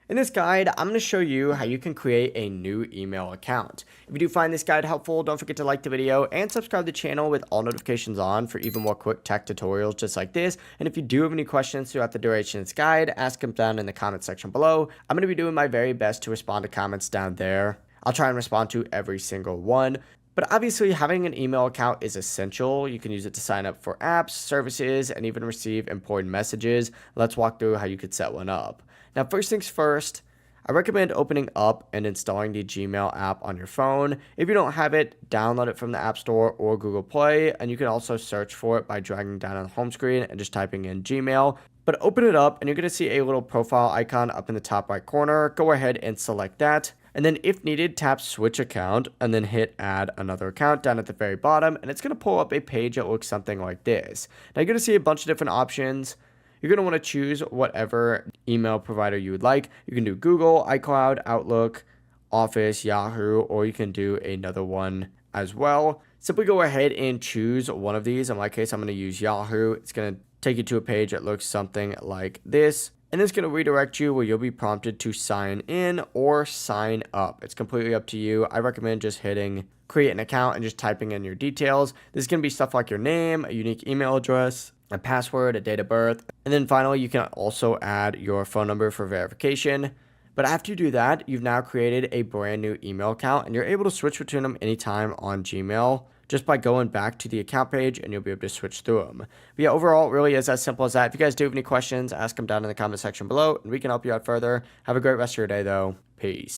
In this guide, I'm going to show you how you can create a new email account. If you do find this guide helpful, don't forget to like the video and subscribe to the channel with all notifications on for even more quick tech tutorials just like this. And if you do have any questions throughout the duration of this guide, ask them down in the comment section below. I'm going to be doing my very best to respond to comments down there. I'll try and respond to every single one. But obviously, having an email account is essential. You can use it to sign up for apps, services, and even receive important messages. Let's walk through how you could set one up. Now, first things first, I recommend opening up and installing the Gmail app on your phone. If you don't have it, download it from the App Store or Google Play, and you can also search for it by dragging down on the home screen and just typing in Gmail. But open it up, and you're going to see a little profile icon up in the top right corner. Go ahead and select that. And then if needed, tap switch account and then hit add another account down at the very bottom. And it's going to pull up a page that looks something like this. Now you're going to see a bunch of different options. You're going to want to choose whatever email provider you would like. You can do Google, iCloud, Outlook, Office, Yahoo, or you can do another one as well. Simply go ahead and choose one of these. In my case, I'm going to use Yahoo. It's going to take you to a page that looks something like this. And it's going to redirect you where you'll be prompted to sign in or sign up. It's completely up to you. I recommend just hitting create an account and just typing in your details. This is going to be stuff like your name, a unique email address, a password, a date of birth. And then finally, you can also add your phone number for verification. But after you do that, you've now created a brand new email account and you're able to switch between them anytime on Gmail just by going back to the account page, and you'll be able to switch through them. But yeah, overall, it really is as simple as that. If you guys do have any questions, ask them down in the comment section below and we can help you out further. Have a great rest of your day though. Peace.